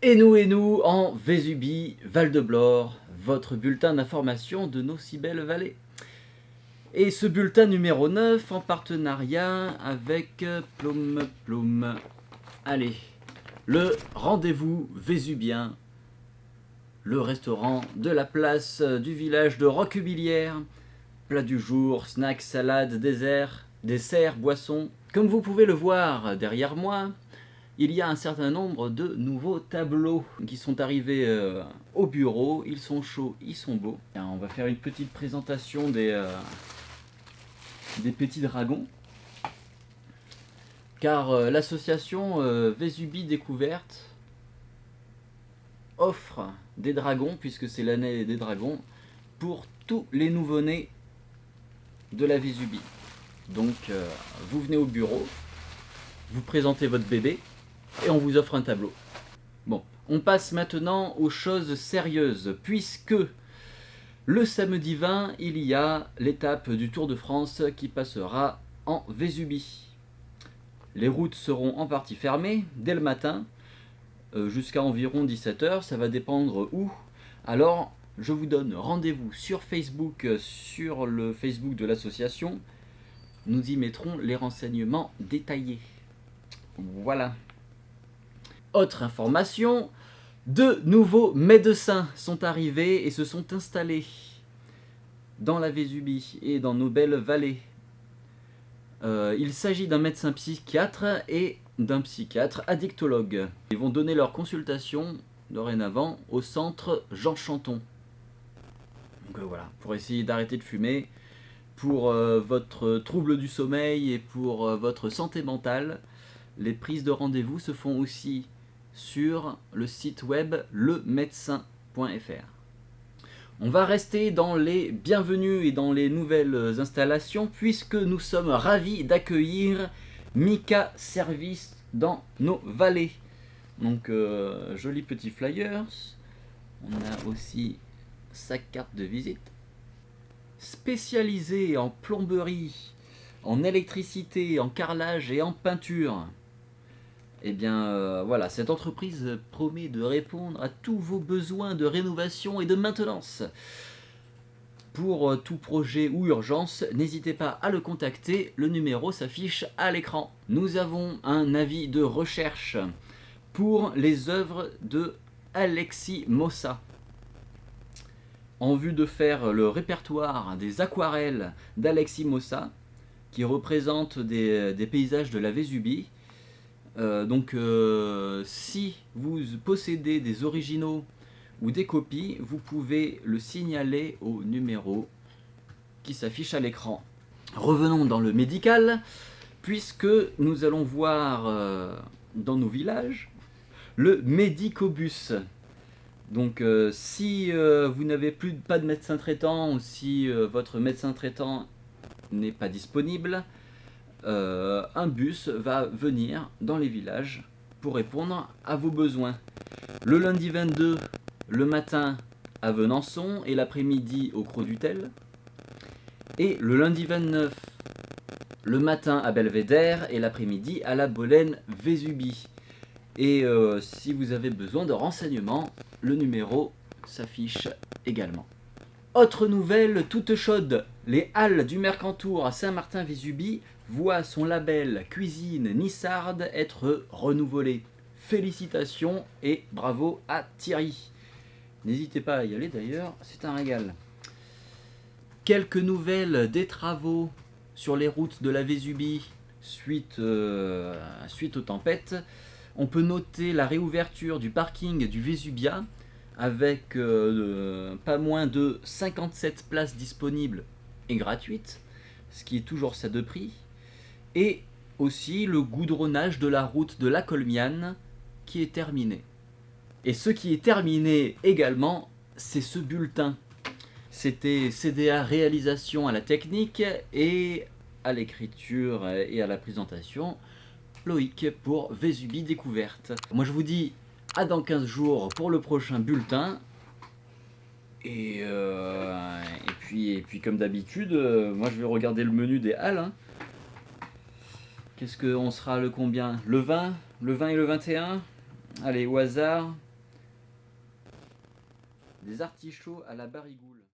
Et nous, en Vésubie, Val-de-Blore, votre bulletin d'information de nos si belles vallées. Et ce bulletin numéro 9 en partenariat avec Ploum Ploum. Allez, le rendez-vous vésubien, le restaurant de la place du village de Roquebillière. Plat du jour, snacks, salades, desserts, boissons. Comme vous pouvez le voir derrière moi, il y a un certain nombre de nouveaux tableaux qui sont arrivés au bureau. Ils sont chauds, ils sont beaux. On va faire une petite présentation des petits dragons. Car l'association Vésubie Découverte offre des dragons, puisque c'est l'année des dragons, pour tous les nouveau-nés de la Vésubie. Donc vous venez au bureau, vous présentez votre bébé, et on vous offre un tableau. Bon, on passe maintenant aux choses sérieuses, puisque le samedi 20, il y a l'étape du Tour de France qui passera en Vésubie. Les routes seront en partie fermées dès le matin, jusqu'à environ 17h, ça va dépendre où. Alors, je vous donne rendez-vous sur Facebook, sur le Facebook de l'association. Nous y mettrons les renseignements détaillés. Voilà. Autre information, de nouveaux médecins sont arrivés et se sont installés dans la Vésubie et dans nos belles vallées. Il s'agit d'un médecin psychiatre et d'un psychiatre addictologue. Ils vont donner leur consultation dorénavant au centre Jean Chanton. Donc voilà, pour essayer d'arrêter de fumer, pour votre trouble du sommeil et pour votre santé mentale. Les prises de rendez-vous se font aussi sur le site web lemedecin.fr. On va rester dans les bienvenus et dans les nouvelles installations puisque nous sommes ravis d'accueillir Mika Service dans nos vallées. Donc joli petit flyers. On a aussi sa carte de visite. Spécialisé en plomberie, en électricité, en carrelage et en peinture. Eh bien voilà, cette entreprise promet de répondre à tous vos besoins de rénovation et de maintenance. Pour tout projet ou urgence, n'hésitez pas à le contacter, le numéro s'affiche à l'écran. Nous avons un avis de recherche pour les œuvres de Alexis Mossa. En vue de faire le répertoire des aquarelles d'Alexis Mossa, qui représentent des paysages de la Vésubie. Si vous possédez des originaux ou des copies, vous pouvez le signaler au numéro qui s'affiche à l'écran. Revenons dans le médical, puisque nous allons voir dans nos villages le médicobus. Donc si vous n'avez pas de médecin traitant ou si votre médecin traitant n'est pas disponible, un bus va venir dans les villages pour répondre à vos besoins. Le lundi 22, le matin à Venançon et l'après-midi au Cros-du-Tel. Et le lundi 29, le matin à Belvédère et l'après-midi à la Bolène-Vésubie. Et si vous avez besoin de renseignements, le numéro s'affiche également. Autre nouvelle toute chaude, les Halles du Mercantour à Saint-Martin-Vésubie voient son label Cuisine Nissarde être renouvelé. Félicitations et bravo à Thierry. N'hésitez pas à y aller d'ailleurs, c'est un régal. Quelques nouvelles des travaux sur les routes de la Vésubie suite aux tempêtes. On peut noter la réouverture du parking du Vésubia avec pas moins de 57 places disponibles et gratuites, ce qui est toujours ça de prix. Et aussi le goudronnage de la route de la Colmiane qui est terminé. Et ce qui est terminé également, c'est ce bulletin. C'était CDA réalisation à la technique et à l'écriture et à la présentation, Loïc pour Vésubie Découverte. Moi je vous dis à dans 15 jours pour le prochain bulletin. Et puis comme d'habitude, moi je vais regarder le menu des halles. Hein. Qu'est-ce qu'on sera le combien? Le 20 et le 21? Allez, au hasard. des artichauts à la barigoule.